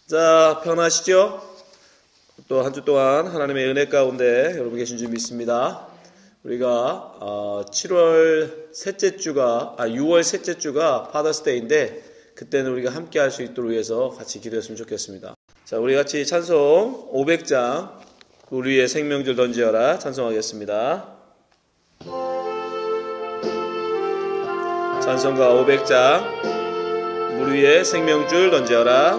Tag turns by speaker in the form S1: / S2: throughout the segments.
S1: 자, 평안하시죠? 또 한 주 동안 하나님의 은혜 가운데 여러분 계신 줄 믿습니다. 우리가 6월 셋째 주가 파더스데이인데 그때는 우리가 함께 할 수 있도록 위해서 같이 기도했으면 좋겠습니다. 자, 우리 같이 찬송 500장 우리 위에 생명줄 던지어라 찬송하겠습니다. 찬송가 500장 물 위에 생명줄 던지어라.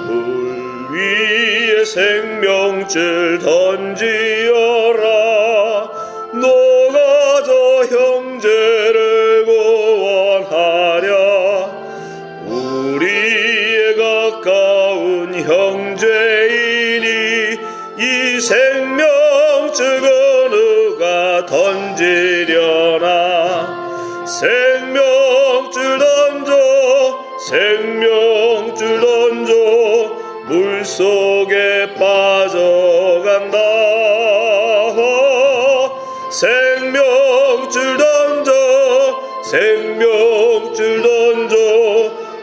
S1: 물 위에 생명줄 던지어라. 너가 저 형제를 구원하랴. 우리의 가까운 형제이니 이 생명줄 누가 던지려나. 생명줄 던져 생명줄 던져 물속에 빠져간다. 생명줄 던져 생명줄 던져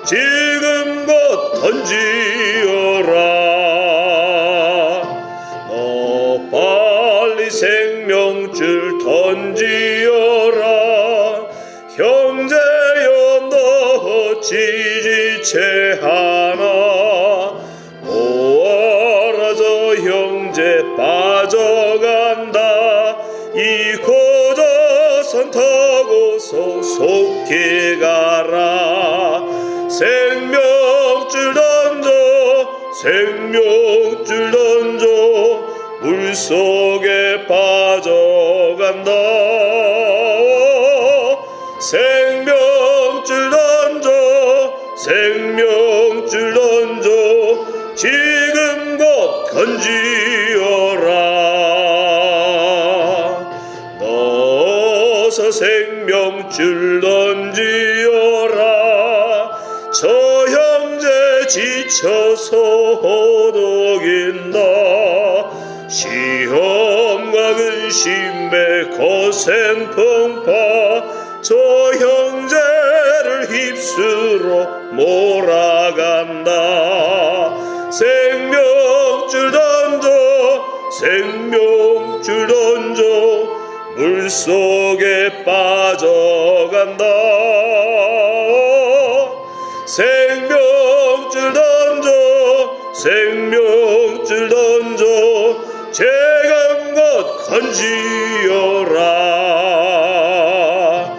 S1: 지금 곧 던지어라. 너 빨리 생명줄 던지어라. 형제여 너 지지체하나. 모아라 저 형제 빠져간다. 이 고저선 타고서 속히 가라. 생명줄 던져 생명줄 던져 물속에 빠져간다. 생명줄 던져 생명줄 던져 지금 곧 던지어라. 넣어서 생명줄 던지어라. 저 형제 지쳐서 호독인다. 시험과 근심에 거센 풍파 저 형제를 휩쓸어 몰아간다. 생명줄 던져 생명줄 던져 물속에 빠져간다. 생명줄 던져 생명줄 던져 지금 곧 던지어라.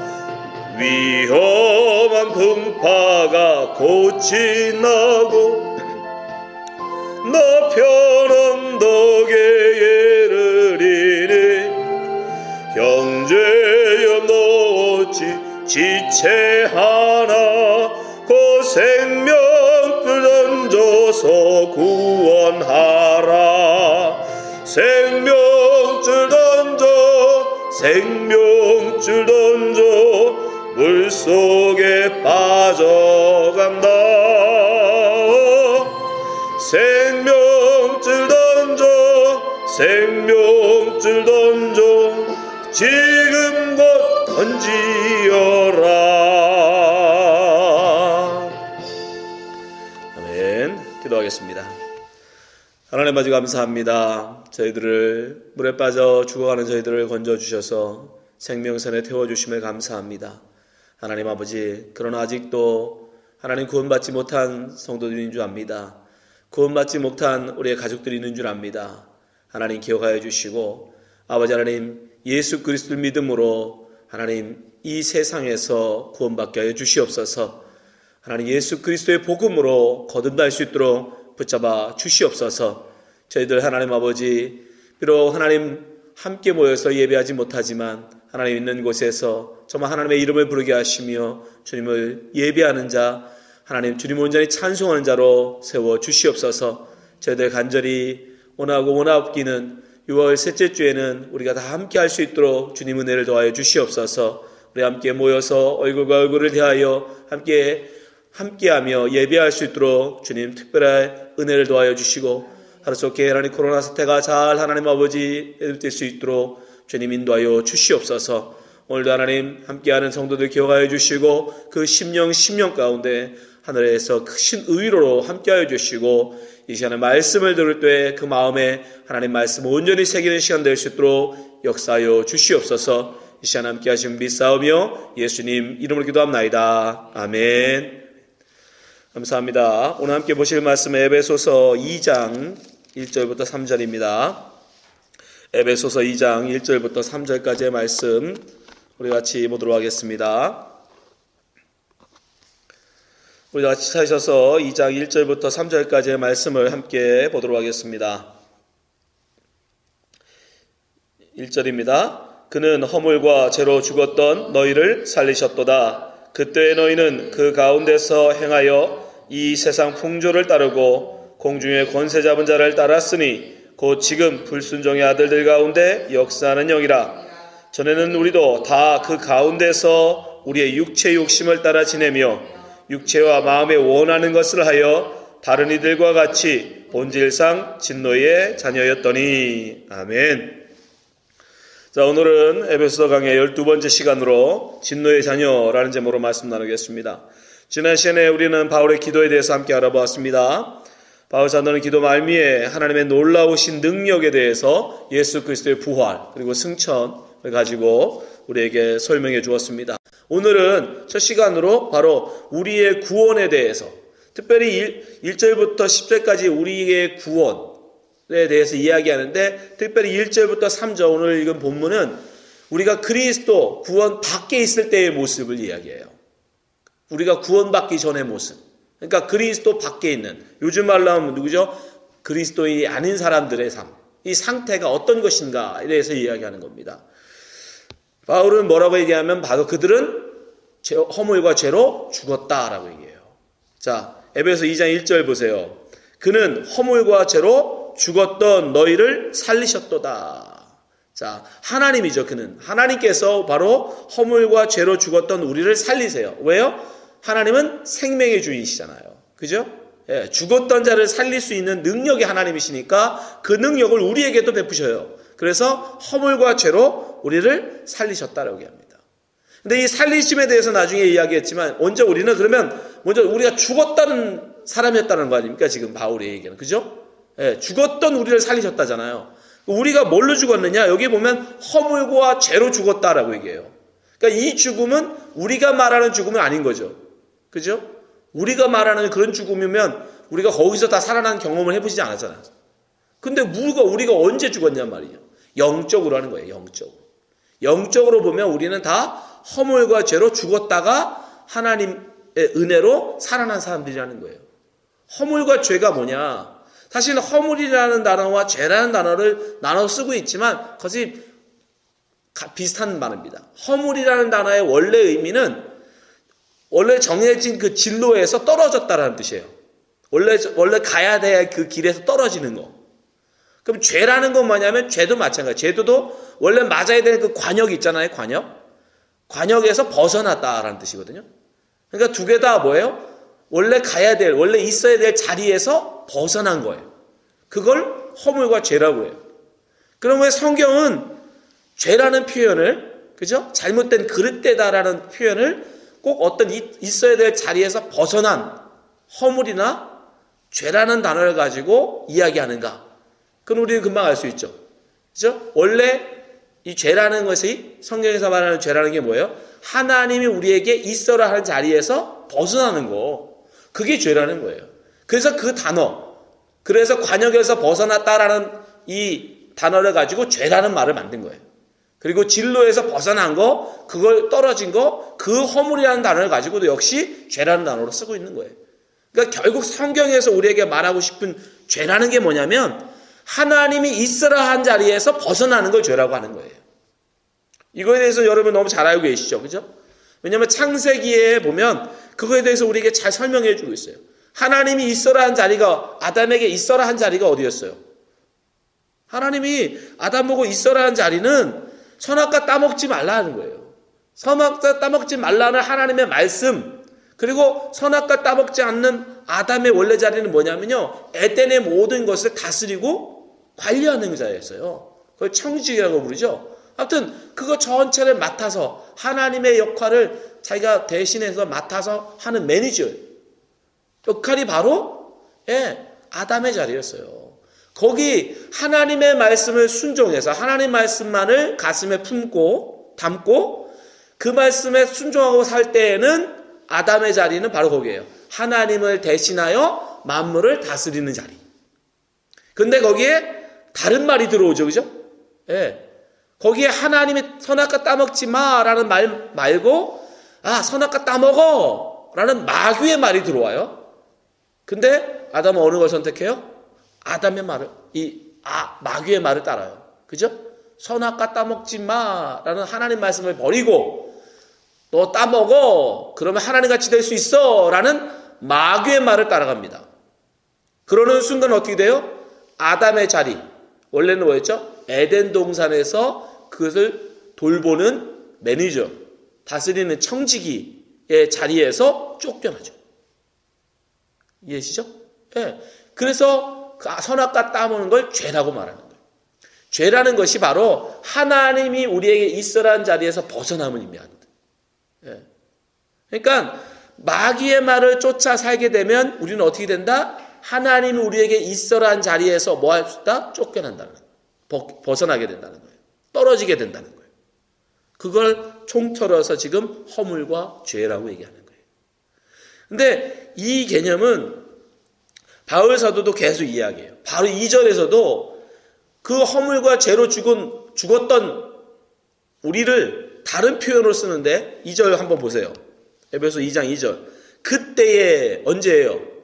S1: 위험한 풍파가 곧 지나고 높은 언덕에 이르리니 형제여 너 어찌 지체하나. 그 생명줄 던져서 구원하라. 생명줄 던져 생명줄 던져 물속에 빠져간다. 생명줄 던져 생명줄 던져 지금 곧 던지어라. 아멘. 기도하겠습니다. 하나님 아버지 감사합니다. 저희들을 물에 빠져 죽어가는 저희들을 건져주셔서 생명선에 태워주심에 감사합니다. 하나님 아버지, 그러나 아직도 하나님 구원받지 못한 성도들인 줄 압니다. 구원받지 못한 우리의 가족들이 있는 줄 압니다. 하나님 기억하여 주시고 아버지 하나님 예수 그리스도를 믿음으로 하나님 이 세상에서 구원받게 하여 주시옵소서. 하나님 예수 그리스도의 복음으로 거듭날 수 있도록 붙잡아 주시옵소서. 저희들 하나님 아버지 비록 하나님 함께 모여서 예배하지 못하지만 하나님 있는 곳에서 정말 하나님의 이름을 부르게 하시며 주님을 예배하는 자 하나님 주님 온전히 찬송하는 자로 세워 주시옵소서. 저희들 간절히 원하고 원하옵기는 6월 셋째 주에는 우리가 다 함께 할 수 있도록 주님 은혜를 더하여 주시옵소서. 우리 함께 모여서 얼굴과 얼굴을 대하여 함께하며 예배할 수 있도록 주님 특별한 은혜를 더하여 주시고 하루속에 하나님 코로나 사태가 잘 하나님 아버지 될 수 있도록 주님 인도하여 주시옵소서. 오늘도 하나님 함께하는 성도들 기억하여 주시고 그 심령 가운데 하늘에서 크신 의로로 함께하여 주시고 이 시간에 말씀을 들을 때 그 마음에 하나님 말씀 온전히 새기는 시간 될 수 있도록 역사하여 주시옵소서. 이 시간 함께 하신 믿사오며 예수님 이름으로 기도합나이다. 아멘. 감사합니다. 오늘 함께 보실 말씀은 에베소서 2장 1절부터 3절입니다. 에베소서 2장 1절부터 3절까지의 말씀 우리 같이 보도록 하겠습니다. 우리 같이 찾으셔서 2장 1절부터 3절까지의 말씀을 함께 보도록 하겠습니다. 1절입니다. 그는 허물과 죄로 죽었던 너희를 살리셨도다. 그때 너희는 그 가운데서 행하여 이 세상 풍조를 따르고 공중의 권세 잡은 자를 따랐으니 곧 지금 불순종의 아들들 가운데 역사하는 영이라. 전에는 우리도 다 그 가운데서 우리의 육체 욕심을 따라 지내며 육체와 마음에 원하는 것을 하여 다른 이들과 같이 본질상 진노의 자녀였더니. 아멘. 자, 오늘은 에베소서 강의 12번째 시간으로 진노의 자녀라는 제목으로 말씀 나누겠습니다. 지난 시간에 우리는 바울의 기도에 대해서 함께 알아보았습니다. 바울 사도는 기도 말미에 하나님의 놀라우신 능력에 대해서 예수 그리스도의 부활 그리고 승천을 가지고 우리에게 설명해 주었습니다. 오늘은 첫 시간으로 바로 우리의 구원에 대해서, 특별히 1절부터 10절까지 우리의 구원에 대해서 이야기하는데, 특별히 1절부터 3절 오늘 읽은 본문은 우리가 그리스도 구원 밖에 있을 때의 모습을 이야기해요. 우리가 구원받기 전의 모습. 그러니까 그리스도 밖에 있는, 요즘 말로 하면 누구죠? 그리스도인이 아닌 사람들의 삶. 이 상태가 어떤 것인가에 대해서 이야기하는 겁니다. 바울은 뭐라고 얘기하면 바로 그들은 허물과 죄로 죽었다라고 얘기해요. 자, 에베소 2장 1절 보세요. 그는 허물과 죄로 죽었던 너희를 살리셨도다. 자, 하나님이죠. 그는 하나님께서 바로 허물과 죄로 죽었던 우리를 살리세요. 왜요? 하나님은 생명의 주인이시잖아요. 그죠? 예, 죽었던 자를 살릴 수 있는 능력이 하나님이시니까 그 능력을 우리에게도 베푸셔요. 그래서 허물과 죄로 우리를 살리셨다라고 합니다. 근데 이 살리심에 대해서 나중에 이야기했지만 먼저 우리는 그러면 먼저 우리가 죽었다는 사람이었다는 거 아닙니까? 지금 바울의 얘기는. 그죠? 예, 죽었던 우리를 살리셨다잖아요. 우리가 뭘로 죽었느냐? 여기 보면 허물과 죄로 죽었다라고 얘기해요. 그러니까 이 죽음은 우리가 말하는 죽음은 아닌 거죠. 그죠? 우리가 말하는 그런 죽음이면 우리가 거기서 다 살아난 경험을 해보시지 않았잖아요. 근데 우리가 언제 죽었냔 말이에요. 영적으로 하는 거예요. 영적으로. 영적으로 보면 우리는 다 허물과 죄로 죽었다가 하나님의 은혜로 살아난 사람들이라는 거예요. 허물과 죄가 뭐냐? 사실 허물이라는 단어와 죄라는 단어를 나눠 쓰고 있지만 그것이 비슷한 말입니다. 허물이라는 단어의 원래 의미는 원래 정해진 그 진로에서 떨어졌다라는 뜻이에요. 원래 가야 될 그 길에서 떨어지는 거. 그럼 죄라는 건 뭐냐면 죄도 마찬가지예요. 죄도 원래 맞아야 될 그 관역이 있잖아요. 관역에서 벗어났다라는 뜻이거든요. 그러니까 두 개 다 뭐예요? 원래 원래 있어야 될 자리에서 벗어난 거예요. 그걸 허물과 죄라고 해요. 그럼 왜 성경은 죄라는 표현을, 그죠? 잘못된 그릇되다라는 표현을 꼭 어떤 있어야 될 자리에서 벗어난 허물이나 죄라는 단어를 가지고 이야기하는가? 그건 우리는 금방 알 수 있죠. 그죠? 원래 이 죄라는 것이 성경에서 말하는 죄라는 게 뭐예요? 하나님이 우리에게 있어라 하는 자리에서 벗어나는 거. 그게 죄라는 거예요. 그래서 그 단어, 그래서 관역에서 벗어났다라는 이 단어를 가지고 죄라는 말을 만든 거예요. 그리고 진로에서 벗어난 거, 그걸 떨어진 거, 그 허물이라는 단어를 가지고도 역시 죄라는 단어로 쓰고 있는 거예요. 그러니까 결국 성경에서 우리에게 말하고 싶은 죄라는 게 뭐냐면 하나님이 있어라 한 자리에서 벗어나는 걸 죄라고 하는 거예요. 이거에 대해서 여러분 너무 잘 알고 계시죠? 그죠? 왜냐하면 창세기에 보면 그거에 대해서 우리에게 잘 설명해 주고 있어요. 하나님이 있어라 한 자리가, 아담에게 있어라 한 자리가 어디였어요? 하나님이 아담 보고 있어라 한 자리는 선악과 따먹지 말라는 거예요. 선악과 따먹지 말라는 하나님의 말씀, 그리고 선악과 따먹지 않는 아담의 원래 자리는 뭐냐면요, 에덴의 모든 것을 다스리고 관리하는 자였어요. 그걸 청지기라고 부르죠. 아무튼 그거 전체를 맡아서 하나님의 역할을 자기가 대신해서 맡아서 하는 매니저 역할이 바로 아담의 자리였어요. 거기 하나님의 말씀을 순종해서 하나님 말씀만을 가슴에 품고 담고 그 말씀에 순종하고 살 때에는 아담의 자리는 바로 거기에요. 하나님을 대신하여 만물을 다스리는 자리. 근데 거기에 다른 말이 들어오죠. 그죠? 거기에 하나님이 선악과 따먹지 마라는 말 말고 선악과 따먹어 라는 마귀의 말이 들어와요. 근데 아담은 어느 걸 선택해요? 아담의 말을, 마귀의 말을 따라요. 그죠? 선악과 따먹지 마라는 하나님 말씀을 버리고 너 따먹어 그러면 하나님같이 될 수 있어 라는 마귀의 말을 따라갑니다. 그러는 순간 어떻게 돼요? 아담의 자리, 원래는 뭐였죠? 에덴 동산에서 그것을 돌보는 매니저, 다스리는 청지기의 자리에서 쫓겨나죠. 이해하시죠? 그래서 선악과 따먹는 걸 죄라고 말하는 거예요. 죄라는 것이 바로 하나님이 우리에게 있어라는 자리에서 벗어남을 의미합니다. 그러니까 마귀의 말을 쫓아 살게 되면 우리는 어떻게 된다? 하나님이 우리에게 있어라는 자리에서 뭐 할 수 있다? 쫓겨난다는 거예요. 벗어나게 된다는 거예요. 떨어지게 된다는 거예요. 그걸 총틀어서 지금 허물과 죄라고 얘기하는 거예요. 근데 이 개념은 바울 사도도 계속 이야기해요. 바로 2절에서도 그 허물과 죄로 죽었던 우리를 다른 표현으로 쓰는데 2절 한번 보세요. 에베소 2장 2절. 그때에 언제예요?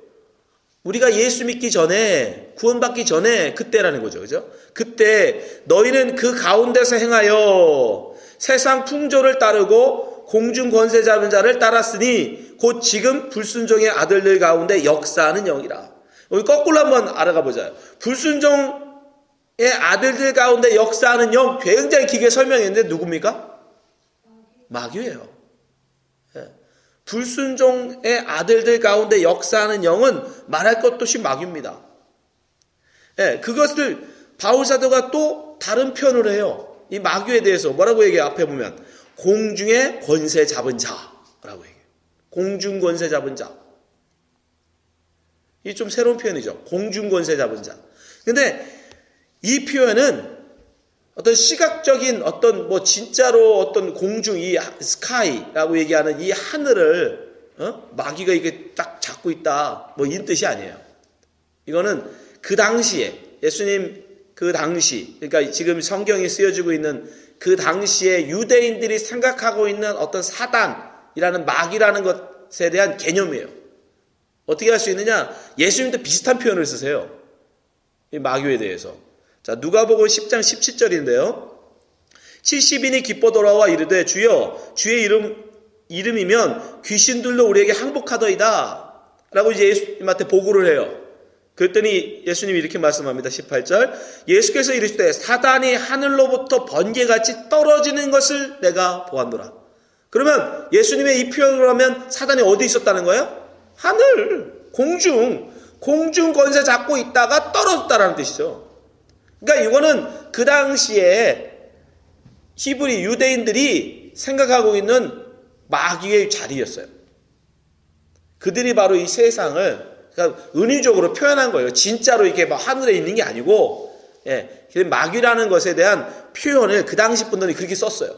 S1: 우리가 예수 믿기 전에 구원받기 전에 그때라는 거죠. 그죠? 그때 너희는 그 가운데서 행하여 세상 풍조를 따르고 공중 권세 잡은 자를 따랐으니 곧 지금 불순종의 아들들 가운데 역사하는 영이라. 우리 거꾸로 한번 알아가 보자요. 불순종의 아들들 가운데 역사하는 영 굉장히 길게 설명했는데 누굽니까? 마귀예요. 불순종의 아들들 가운데 역사하는 영은 말할 것 없이 마귀입니다. 그것을 바울 사도가 또 다른 표현을 해요. 이 마귀에 대해서 뭐라고 얘기해요? 앞에 보면 공중의 권세 잡은 자라고 얘기해요. 공중 권세 잡은 자. 이 좀 새로운 표현이죠. 공중 권세 잡은 자. 근데 이 표현은 어떤 시각적인 어떤 뭐 진짜로 어떤 공중 이 스카이라고 얘기하는 이 하늘을 마귀가 이게 딱 잡고 있다 뭐 이런 뜻이 아니에요. 이거는 그 당시에 예수님 그 당시 그러니까 지금 성경이 쓰여지고 있는 그 당시에 유대인들이 생각하고 있는 어떤 사단이라는 마귀라는 것에 대한 개념이에요. 어떻게 할 수 있느냐? 예수님도 비슷한 표현을 쓰세요. 이 마귀에 대해서. 자, 누가복음 10장 17절인데요. 70인이 기뻐 돌아와 이르되 주여 주의 이름이면 귀신들도 우리에게 항복하더이다 라고 이제 예수님한테 보고를 해요. 그랬더니 예수님이 이렇게 말씀합니다. 18절 예수께서 이르시되 사단이 하늘로부터 번개같이 떨어지는 것을 내가 보았노라. 그러면 예수님의 이 표현으로 하면 사단이 어디 있었다는 거예요? 하늘, 공중 권세 잡고 있다가 떨어졌다라는 뜻이죠. 그러니까 이거는 그 당시에 히브리 유대인들이 생각하고 있는 마귀의 자리였어요. 그들이 바로 이 세상을 그러니까 은유적으로 표현한 거예요. 진짜로 이렇게 막 하늘에 있는 게 아니고 마귀라는 것에 대한 표현을 그 당시 분들이 그렇게 썼어요.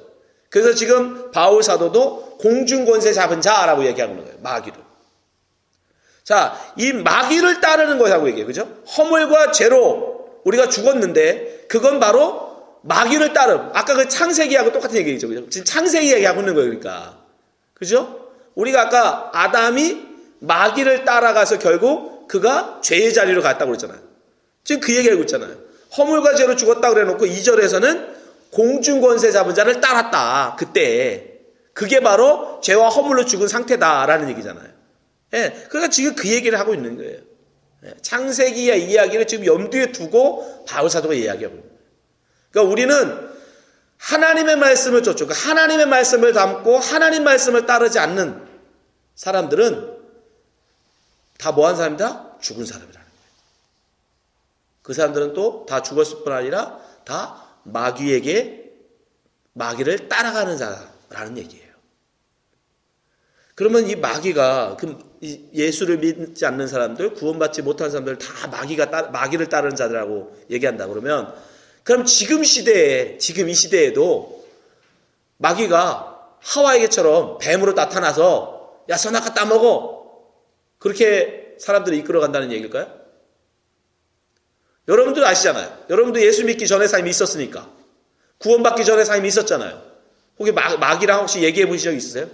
S1: 그래서 지금 바울 사도도 공중 권세 잡은 자라고 얘기하는 거예요. 마귀를. 자, 이 마귀를 따르는 거라고 얘기해요. 그죠? 허물과 죄로 우리가 죽었는데 그건 바로 마귀를 따름. 아까 그 창세기하고 똑같은 얘기죠. 그죠? 지금 창세기 얘기하고 있는 거예요. 그러니까. 그죠? 우리가 아까 아담이 마귀를 따라가서 결국 그가 죄의 자리로 갔다고 그랬잖아요. 지금 그 얘기하고 있잖아요. 허물과 죄로 죽었다고 그래 놓고 2절에서는 공중 권세 잡은 자를 따랐다. 그때. 그게 바로 죄와 허물로 죽은 상태다라는 얘기잖아요. 그러니까 지금 그 얘기를 하고 있는 거예요. 창세기의 이야기를 지금 염두에 두고 바울 사도가 이야기하고 있는 거예요. 그러니까 우리는 하나님의 말씀을 쫓죠. 그러니까 하나님의 말씀을 담고 하나님 말씀을 따르지 않는 사람들은 다 뭐한 사람이다? 죽은 사람이라는 거예요. 그 사람들은 또 다 죽었을 뿐 아니라 다 마귀에게 마귀를 따라가는 자라는 얘기예요. 그러면 이 마귀가 예수를 믿지 않는 사람들, 구원받지 못한 사람들 다 마귀를 따르는 자들이라고 얘기한다 그러면, 그럼 지금 이 시대에도 마귀가 하와에게처럼 뱀으로 나타나서 야 선악과 따먹어, 그렇게 사람들을 이끌어간다는 얘기일까요? 여러분도 아시잖아요. 여러분도 예수 믿기 전에 삶이 있었으니까, 구원받기 전에 삶이 있었잖아요. 혹시 마귀랑 혹시 얘기해 보신 적 있으세요?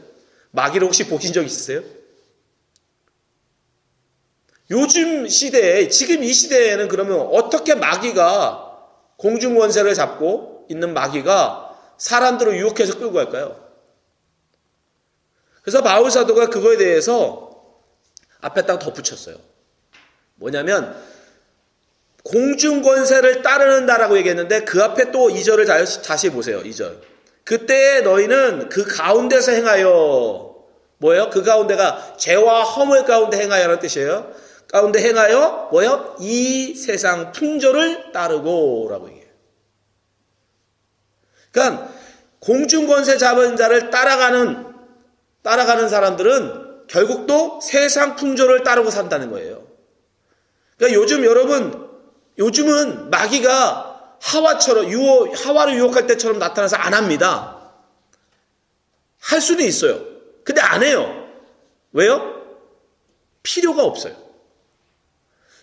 S1: 마귀를 혹시 보신 적 있으세요? 요즘 시대에, 지금 이 시대에는 그러면 어떻게 마귀가, 공중권세를 잡고 있는 마귀가 사람들을 유혹해서 끌고 갈까요? 그래서 바울 사도가 그거에 대해서 앞에 딱 덧붙였어요. 뭐냐면 공중권세를 따르는다라고 얘기했는데 그 앞에 또 2절을 다시 보세요. 2절. 그때 너희는 그 가운데서 행하여, 뭐예요? 그 가운데가 죄와 허물 가운데 행하여라는 뜻이에요. 가운데 행하여 뭐예요? 이 세상 풍조를 따르고 라고 얘기해요. 그러니까 공중권세 잡은 자를 따라가는 사람들은 결국 또 세상 풍조를 따르고 산다는 거예요. 그러니까 요즘은 마귀가 하와를 유혹할 때처럼 나타나서 안 합니다. 할 수는 있어요. 근데 안 해요. 왜요? 필요가 없어요.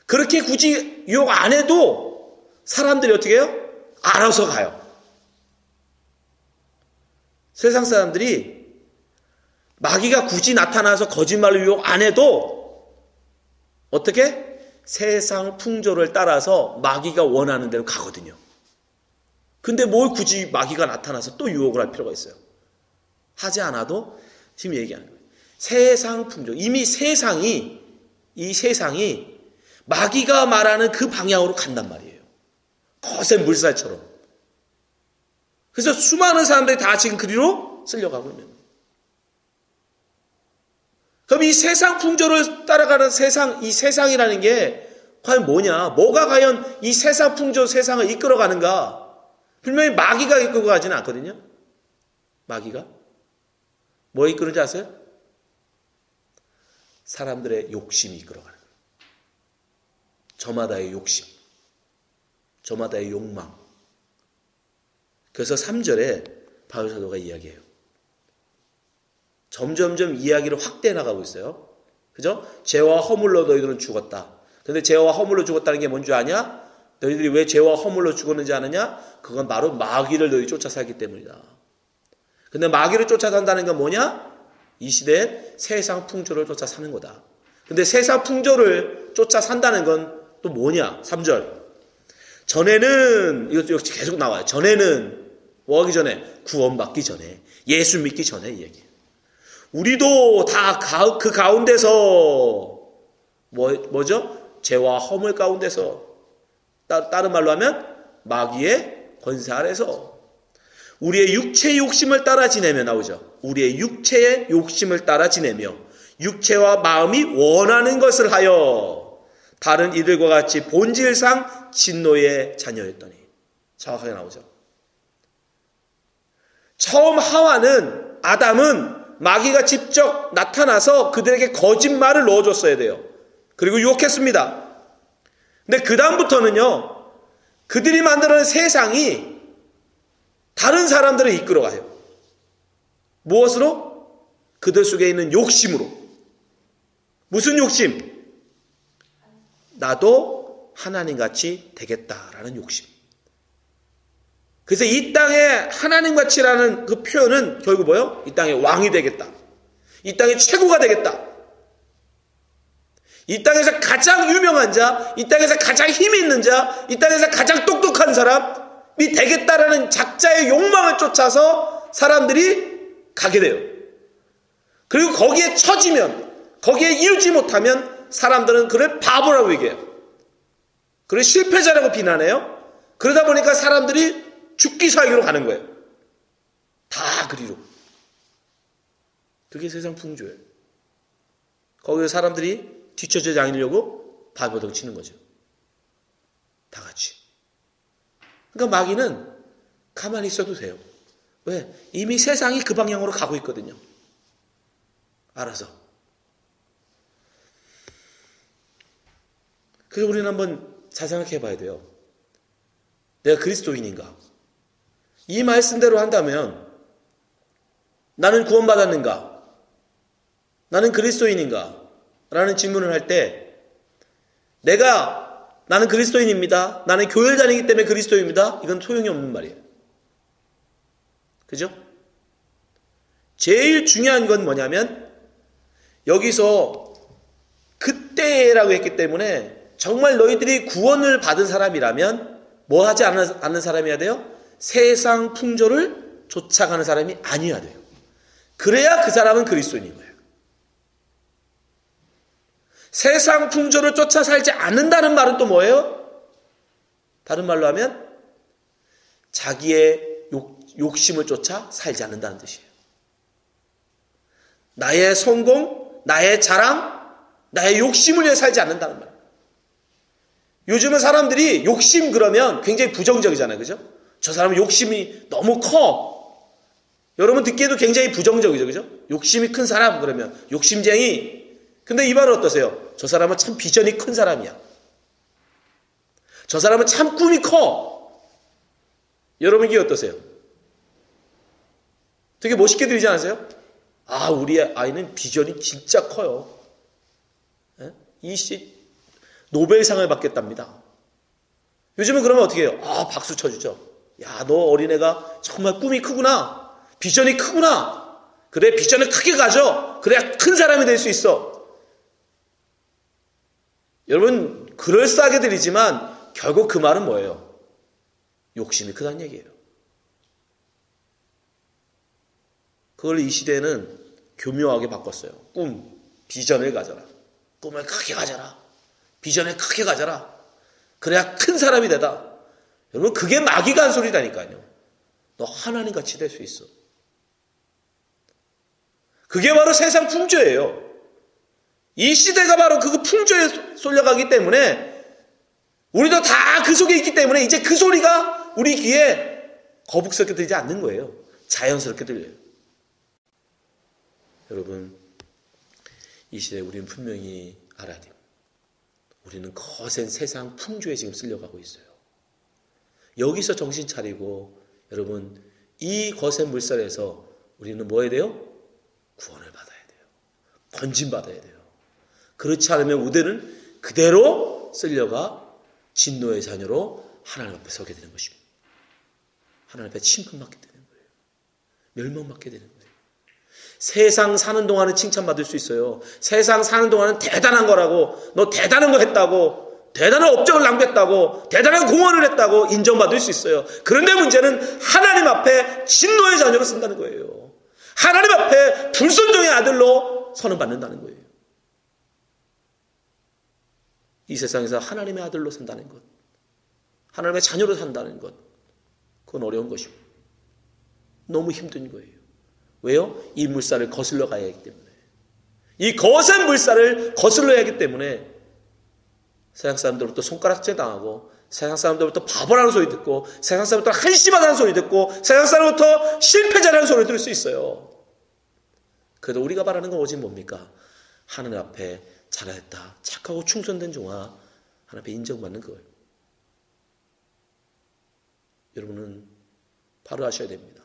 S1: 그렇게 굳이 유혹 안 해도 사람들이 어떻게 해요? 알아서 가요. 세상 사람들이 마귀가 굳이 나타나서 거짓말로 유혹 안 해도 어떻게? 세상 풍조를 따라서 마귀가 원하는 대로 가거든요. 근데 뭘 굳이 마귀가 나타나서 또 유혹을 할 필요가 있어요? 하지 않아도 지금 얘기하는 거예요. 세상 풍조. 이미 이 세상이 마귀가 말하는 그 방향으로 간단 말이에요. 거센 물살처럼. 그래서 수많은 사람들이 다 지금 그리로 쓸려가고 있는 거예요. 그럼 이 세상 풍조를 따라가는 이 세상이라는 게 과연 뭐냐? 뭐가 과연 이 세상 풍조, 세상을 이끌어가는가? 분명히 마귀가 이끌고 가지는 않거든요. 마귀가? 뭐 이끌는지 아세요? 사람들의 욕심이 이끌어가는 거예요. 저마다의 욕심, 저마다의 욕망. 그래서 3절에 바울 사도가 이야기해요. 점점점 이야기를 확대해 나가고 있어요. 그죠? 죄와 허물로 너희들은 죽었다. 근데 죄와 허물로 죽었다는 게 뭔지 아냐? 너희들이 왜 죄와 허물로 죽었는지 아느냐? 그건 바로 마귀를 너희 쫓아 살기 때문이다. 근데 마귀를 쫓아 산다는 건 뭐냐? 이 시대에 세상 풍조를 쫓아 사는 거다. 근데 세상 풍조를 쫓아 산다는 건 또 뭐냐? 3절. 전에는, 이거 계속 나와요. 전에는, 뭐 하기 전에? 구원받기 전에. 예수 믿기 전에 이 얘기예요. 우리도 다 그 가운데서, 뭐죠? 죄와 허물 가운데서, 다른 말로 하면, 마귀의 권세 아래서, 우리의 육체의 욕심을 따라 지내며 나오죠. 우리의 육체의 욕심을 따라 지내며, 육체와 마음이 원하는 것을 하여, 다른 이들과 같이 본질상 진노의 자녀였더니. 정확하게 나오죠. 처음 아담은 마귀가 직접 나타나서 그들에게 거짓말을 넣어줬어야 돼요. 그리고 유혹했습니다. 근데 그 다음부터는요, 그들이 만드는 세상이 다른 사람들을 이끌어가요. 무엇으로? 그들 속에 있는 욕심으로. 무슨 욕심? 나도 하나님같이 되겠다라는 욕심. 그래서 이 땅에 하나님같이라는 그 표현은 결국 뭐예요? 이 땅의 왕이 되겠다. 이 땅의 최고가 되겠다. 이 땅에서 가장 유명한 자, 이 땅에서 가장 힘이 있는 자, 이 땅에서 가장 똑똑한 사람이 되겠다라는 작자의 욕망을 쫓아서 사람들이 가게 돼요. 그리고 거기에 처지면, 거기에 이루지 못하면 사람들은 그를 바보라고 얘기해요. 그를 실패자라고 비난해요. 그러다 보니까 사람들이 죽기 살기로 가는 거예요. 다 그리로. 그게 세상 풍조예요. 거기서 사람들이 뒤처지지 않으려고 발버둥 치는 거죠. 다 같이. 그러니까 마귀는 가만히 있어도 돼요. 왜? 이미 세상이 그 방향으로 가고 있거든요. 알아서. 그래서 우리는 한번 잘 생각해 봐야 돼요. 내가 그리스도인인가? 이 말씀대로 한다면 나는 구원받았는가? 나는 그리스도인인가? 라는 질문을 할 때 나는 그리스도인입니다. 나는 교회를 다니기 때문에 그리스도인입니다. 이건 소용이 없는 말이에요. 그죠? 제일 중요한 건 뭐냐면 여기서 그때라고 했기 때문에 정말 너희들이 구원을 받은 사람이라면 뭐 하지 않는 사람이어야 돼요? 세상 풍조를 쫓아가는 사람이 아니어야 돼요. 그래야 그 사람은 그리스도인인 거예요. 세상 풍조를 쫓아 살지 않는다는 말은 또 뭐예요? 다른 말로 하면 자기의 욕심을 쫓아 살지 않는다는 뜻이에요. 나의 성공, 나의 자랑, 나의 욕심을 위해 살지 않는다는 말. 요즘은 사람들이 욕심 그러면 굉장히 부정적이잖아요. 그죠? 저 사람은 욕심이 너무 커. 여러분 듣기에도 굉장히 부정적이죠. 그죠? 욕심이 큰 사람 그러면 욕심쟁이. 근데 이 말은 어떠세요? 저 사람은 참 비전이 큰 사람이야. 저 사람은 참 꿈이 커. 여러분 이게 어떠세요? 되게 멋있게 들리지 않으세요? 아, 우리 아이는 비전이 진짜 커요. 이 씨 노벨상을 받겠답니다. 요즘은 그러면 어떻게 해요? 아, 박수 쳐주죠. 야, 너 어린애가 정말 꿈이 크구나. 비전이 크구나. 그래, 비전을 크게 가져. 그래야 큰 사람이 될 수 있어. 여러분, 그럴싸하게 들리지만 결국 그 말은 뭐예요? 욕심이 크다는 얘기예요. 그걸 이 시대에는 교묘하게 바꿨어요. 비전을 가져라. 꿈을 크게 가져라. 비전을 크게 가져라. 그래야 큰 사람이 되다. 여러분 그게 마귀가 한 소리다니까요. 너 하나님같이 될 수 있어. 그게 바로 세상 풍조예요. 이 시대가 바로 그 풍조에 쏠려가기 때문에 우리도 다 그 속에 있기 때문에 이제 그 소리가 우리 귀에 거북스럽게 들리지 않는 거예요. 자연스럽게 들려요. 여러분 이 시대에 우리는 분명히 알아야 돼요. 우리는 거센 세상 풍조에 지금 쓸려가고 있어요. 여기서 정신 차리고 여러분 이 거센 물살에서 우리는 뭐 해야 돼요? 구원을 받아야 돼요. 건진받아야 돼요. 그렇지 않으면 우리는 그대로 쓸려가 진노의 자녀로 하나님 앞에 서게 되는 것입니다. 하나님 앞에 침품받게 되는 거예요. 멸망받게 되는 거예요. 세상 사는 동안은 칭찬받을 수 있어요. 세상 사는 동안은 대단한 거라고, 너 대단한 거 했다고, 대단한 업적을 낭비했다고, 대단한 공헌을 했다고 인정받을 수 있어요. 그런데 문제는 하나님 앞에 진노의 자녀로 쓴다는 거예요. 하나님 앞에 불순종의 아들로 선언받는다는 거예요. 이 세상에서 하나님의 아들로 산다는 것, 하나님의 자녀로 산다는 것, 그건 어려운 것입니다. 너무 힘든 거예요. 왜요? 이 물살을 거슬러 가야 하기 때문에. 이 거센 물살을 거슬러야 하기 때문에 세상 사람들부터 손가락질 당하고, 세상 사람들부터 바보라는 소리 듣고, 세상 사람부터 한심하다는 소리 듣고, 세상 사람부터 실패자라는 소리 들을 수 있어요. 그래도 우리가 바라는 건 오직 뭡니까? 하나님 앞에 잘했다, 착하고 충성된 종아, 하나님 앞에 인정받는 거예요. 여러분은 바로 아셔야 됩니다.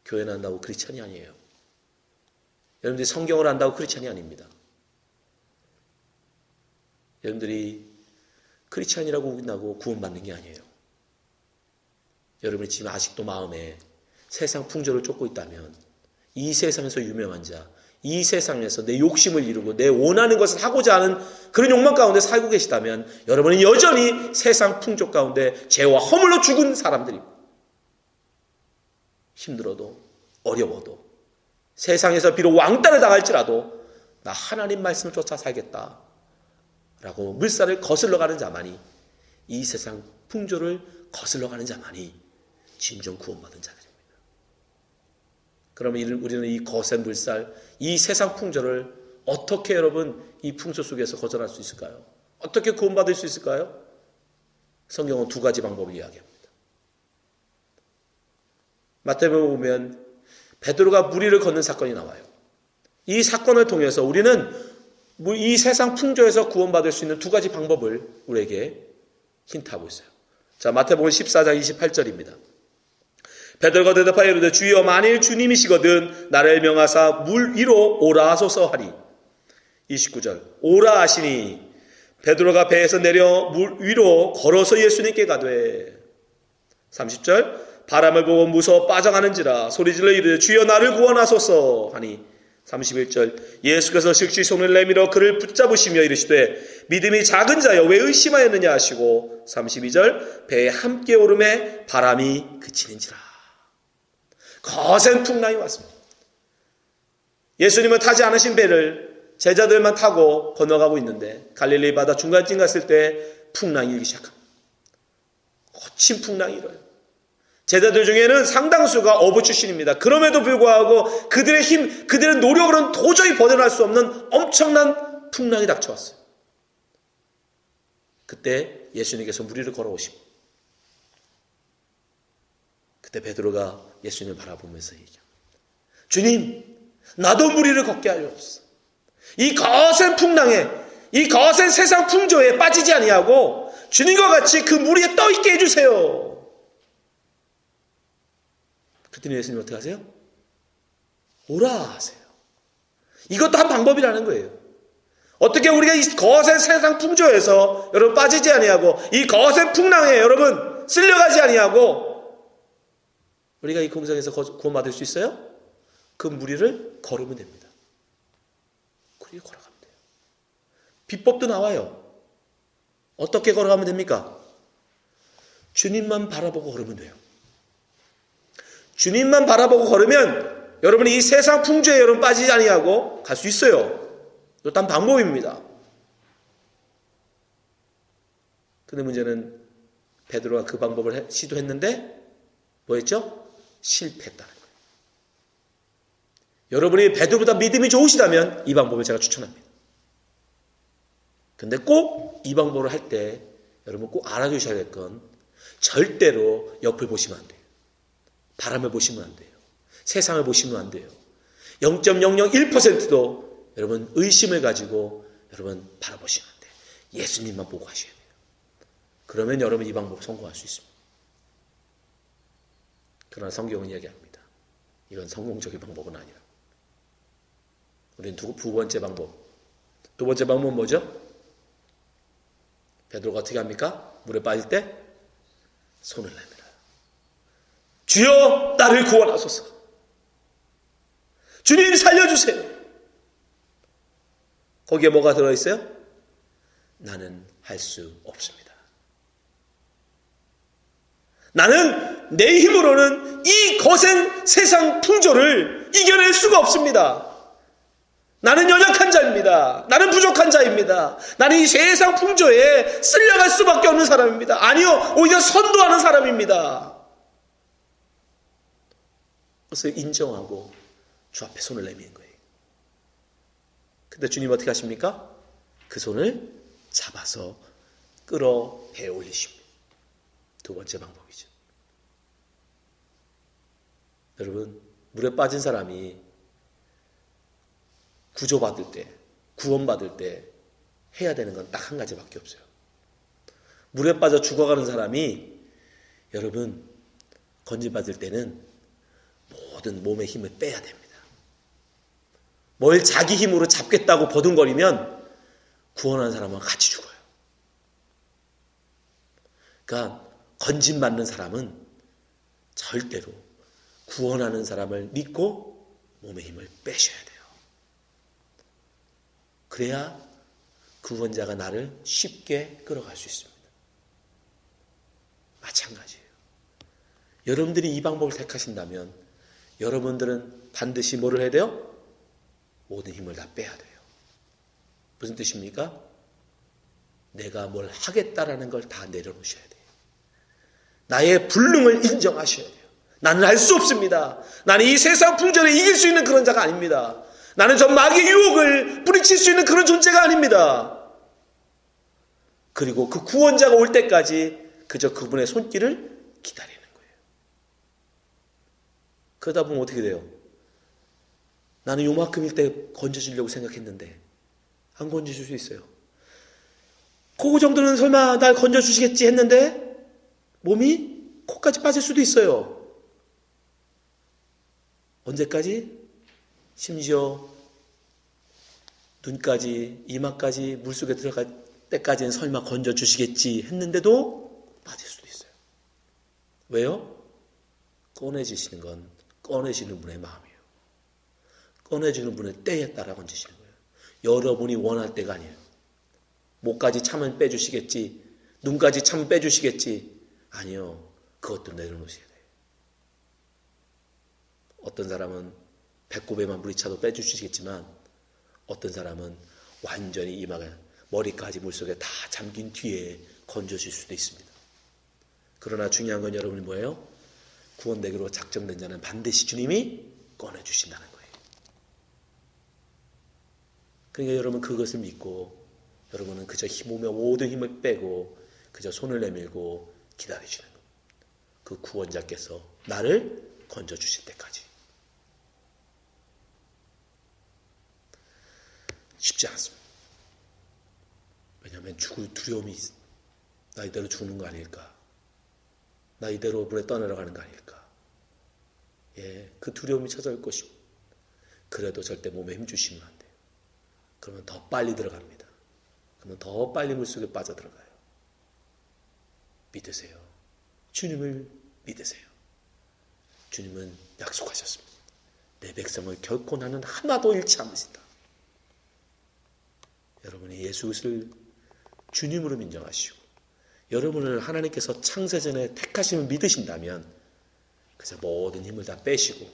S1: 교회는 한다고 크리스찬이 아니에요. 여러분들이 성경을 안다고 크리스찬이 아닙니다. 여러분들이 크리스찬이라고 우긴다고 구원받는 게 아니에요. 여러분이 지금 아직도 마음에 세상 풍조를 쫓고 있다면, 이 세상에서 유명한 자, 이 세상에서 내 욕심을 이루고 내 원하는 것을 하고자 하는 그런 욕망 가운데 살고 계시다면 여러분은 여전히 세상 풍조 가운데 죄와 허물로 죽은 사람들입니다. 힘들어도 어려워도 세상에서 비록 왕따를 당할지라도 나 하나님 말씀을 쫓아 살겠다 라고 물살을 거슬러 가는 자만이, 이 세상 풍조를 거슬러 가는 자만이 진정 구원받은 자들입니다. 그러면 우리는 이 거센 물살, 이 세상 풍조를 어떻게 여러분 이 풍조 속에서 거절할 수 있을까요? 어떻게 구원받을 수 있을까요? 성경은 두 가지 방법을 이야기합니다. 마태복음 보면 베드로가 무리를 걷는 사건이 나와요. 이 사건을 통해서 우리는 이 세상 풍조에서 구원받을 수 있는 두 가지 방법을 우리에게 힌트하고 있어요. 자, 마태복음 14장 28절입니다. 베드로가 대답하여 이르되 주여 만일 주님이시거든 나를 명하사 물 위로 오라 하소서 하리. 29절 오라 하시니 베드로가 배에서 내려 물 위로 걸어서 예수님께 가되. 30절 바람을 보고 무서워 빠져가는지라 소리질러 이르되 주여 나를 구원하소서 하니. 31절 예수께서 즉시 손을 내밀어 그를 붙잡으시며 이르시되 믿음이 작은 자여 왜 의심하였느냐 하시고. 32절 배에 함께 오름에 바람이 그치는지라. 거센 풍랑이 왔습니다. 예수님은 타지 않으신 배를 제자들만 타고 건너가고 있는데 갈릴리 바다 중간쯤 갔을 때 풍랑이 일기 시작합니다. 거친 풍랑이 일어요. 제자들 중에는 상당수가 어부 출신입니다. 그럼에도 불구하고 그들의 힘, 그들의 노력으로는 도저히 벗어날 수 없는 엄청난 풍랑이 닥쳐왔어요. 그때 예수님께서 무리를 걸어오시고 그때 베드로가 예수님을 바라보면서 얘기합니다. 주님, 나도 무리를 걷게 하여 주옵소서. 이 거센 풍랑에, 이 거센 세상 풍조에 빠지지 아니하고 주님과 같이 그 무리에 떠있게 해주세요. 그랬더니 예수님 어떻게 하세요? 오라 하세요. 이것도 한 방법이라는 거예요. 어떻게 우리가 이 거센 세상 풍조에서 여러분 빠지지 아니하고 이 거센 풍랑에 여러분 쓸려가지 아니하고 우리가 이 공생에서 구원받을 수 있어요? 그 무리를 걸으면 됩니다. 그렇게 걸어가면 돼요. 비법도 나와요. 어떻게 걸어가면 됩니까? 주님만 바라보고 걸으면 돼요. 주님만 바라보고 걸으면 여러분이 이 세상 풍조에 여러분 빠지지 아니하고 갈 수 있어요. 이것도 한 방법입니다. 근데 문제는 베드로가 그 방법을 시도했는데 뭐였죠? 실패했다는 거예요. 여러분이 베드로보다 믿음이 좋으시다면 이 방법을 제가 추천합니다. 근데 꼭 이 방법을 할 때 여러분 꼭 알아두셔야 될 건 절대로 옆을 보시면 안 돼요. 바람을 보시면 안 돼요. 세상을 보시면 안 돼요. 0.001%도 여러분 의심을 가지고 여러분 바라보시면 안 돼요. 예수님만 보고 하셔야 돼요. 그러면 여러분 이 방법 성공할 수 있습니다. 그러나 성경은 이야기합니다. 이건 성공적인 방법은 아니라. 우리는 두 번째 방법. 두 번째 방법은 뭐죠? 베드로가 어떻게 합니까? 물에 빠질 때 손을 내밀어요. 주여 나를 구원하소서. 주님 살려주세요. 거기에 뭐가 들어있어요? 나는 할 수 없습니다. 나는 내 힘으로는 이 거센 세상 풍조를 이겨낼 수가 없습니다. 나는 연약한 자입니다. 나는 부족한 자입니다. 나는 이 세상 풍조에 쓸려갈 수밖에 없는 사람입니다. 아니요, 오히려 선도하는 사람입니다. 그것을 인정하고 주 앞에 손을 내미는 거예요. 근데 주님 어떻게 하십니까? 그 손을 잡아서 끌어 배에 올리십니다. 두 번째 방법이죠. 여러분, 물에 빠진 사람이 구조받을 때, 구원받을 때 해야 되는 건 딱 한 가지밖에 없어요. 물에 빠져 죽어가는 사람이 여러분 건진받을 때는 모든 몸의 힘을 빼야 됩니다. 뭘 자기 힘으로 잡겠다고 버둥거리면 구원하는 사람은 같이 죽어요. 그러니까 건진받는 사람은 절대로 구원하는 사람을 믿고 몸의 힘을 빼셔야 돼요. 그래야 구원자가 나를 쉽게 끌어갈 수 있습니다. 마찬가지예요. 여러분들이 이 방법을 택하신다면 여러분들은 반드시 뭐를 해야 돼요? 모든 힘을 다 빼야 돼요. 무슨 뜻입니까? 내가 뭘 하겠다라는 걸 다 내려놓으셔야 돼요. 나의 불능을 인정하셔야 돼요. 나는 할 수 없습니다. 나는 이 세상 풍조를 이길 수 있는 그런 자가 아닙니다. 나는 저 마귀의 유혹을 뿌리칠 수 있는 그런 존재가 아닙니다. 그리고 그 구원자가 올 때까지 그저 그분의 손길을 기다리는 거예요. 그러다 보면 어떻게 돼요? 나는 요만큼일 때 건져주려고 생각했는데 안 건져줄 수 있어요. 그 정도는 설마 날 건져주시겠지 했는데 몸이 코까지 빠질 수도 있어요. 언제까지? 심지어 눈까지, 이마까지 물속에 들어갈 때까지는 설마 건져주시겠지 했는데도 빠질 수도 있어요. 왜요? 꺼내주시는 건 꺼내시는 분의 마음이에요. 꺼내주는 분의 때에 따라 건지시는 거예요. 여러분이 원할 때가 아니에요. 목까지 참으면 빼주시겠지, 눈까지 참으면 빼주시겠지. 아니요. 그것도 내려놓으셔야 돼요. 어떤 사람은 배꼽에만 물이 차도 빼주시겠지만 어떤 사람은 완전히 이마가 머리까지 물속에 다 잠긴 뒤에 건져줄 수도 있습니다. 그러나 중요한 건 여러분이 뭐예요? 구원되기로 작정된 자는 반드시 주님이 꺼내주신다는 거예요. 그러니까 여러분 그것을 믿고 여러분은 그저 몸의 모든 힘을 빼고 그저 손을 내밀고 기다리시는 겁니다. 그 구원자께서 나를 건져주실 때까지. 쉽지 않습니다. 왜냐하면 죽을 두려움이 있습니다. 나 이대로 죽는 거 아닐까? 나 이대로 물에 떠내려가는 거 아닐까? 예, 그 두려움이 찾아올 것이고 그래도 절대 몸에 힘 주시면 안 돼요. 그러면 더 빨리 들어갑니다. 그러면 더 빨리 물속에 빠져들어가요. 믿으세요. 주님을 믿으세요. 주님은 약속하셨습니다. 내 백성을 결코 나는 하나도 잃지 않으신다. 여러분이 예수를 주님으로 인정하시고 여러분을 하나님께서 창세전에 택하심을 믿으신다면 그저 모든 힘을 다 빼시고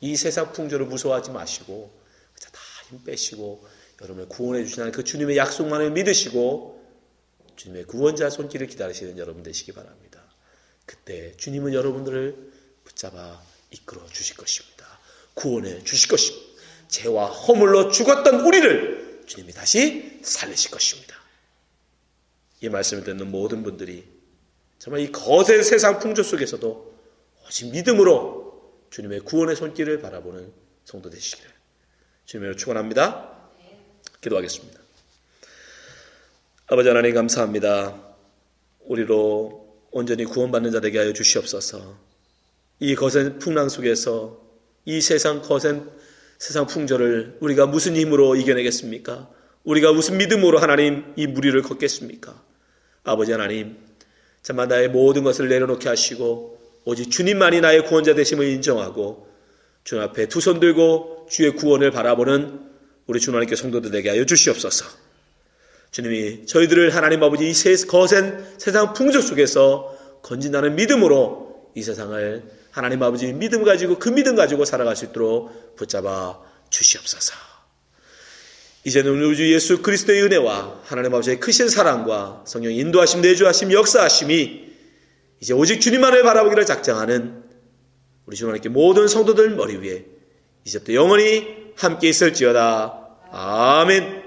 S1: 이 세상 풍조를 무서워하지 마시고 그저 다 힘 빼시고 여러분을 구원해 주시는 그 주님의 약속만을 믿으시고 주님의 구원자 손길을 기다리시는 여러분 되시기 바랍니다. 그때 주님은 여러분들을 붙잡아 이끌어 주실 것입니다. 구원해 주실 것입니다. 죄와 허물로 죽었던 우리를 주님이 다시 살리실 것입니다. 이 말씀을 듣는 모든 분들이 정말 이 거센 세상 풍조 속에서도 오직 믿음으로 주님의 구원의 손길을 바라보는 성도 되시기를 주님으로 축원합니다. 기도하겠습니다. 아버지 하나님 감사합니다. 우리로 온전히 구원받는 자 되게 하여 주시옵소서. 이 거센 풍랑 속에서 이 세상 거센 세상 풍조를 우리가 무슨 힘으로 이겨내겠습니까? 우리가 무슨 믿음으로 하나님 이 무리를 걷겠습니까? 아버지 하나님, 정말 나의 모든 것을 내려놓게 하시고 오직 주님만이 나의 구원자 되심을 인정하고 주님 앞에 두 손 들고 주의 구원을 바라보는 우리 주 하나님께 성도들 되게 하여 주시옵소서. 주님이 저희들을 하나님 아버지 이 거센 세상 풍조 속에서 건진다는 믿음으로 이 세상을 하나님 아버지 믿음 가지고 그 믿음 가지고 살아갈 수 있도록 붙잡아 주시옵소서. 이제는 우리 주 예수 그리스도의 은혜와 하나님 아버지의 크신 사랑과 성령의 인도하심, 내주하심, 역사하심이 이제 오직 주님만을 바라보기를 작정하는 우리 주 하나님께 모든 성도들 머리 위에 이제부터 영원히 함께 있을지어다. 아멘.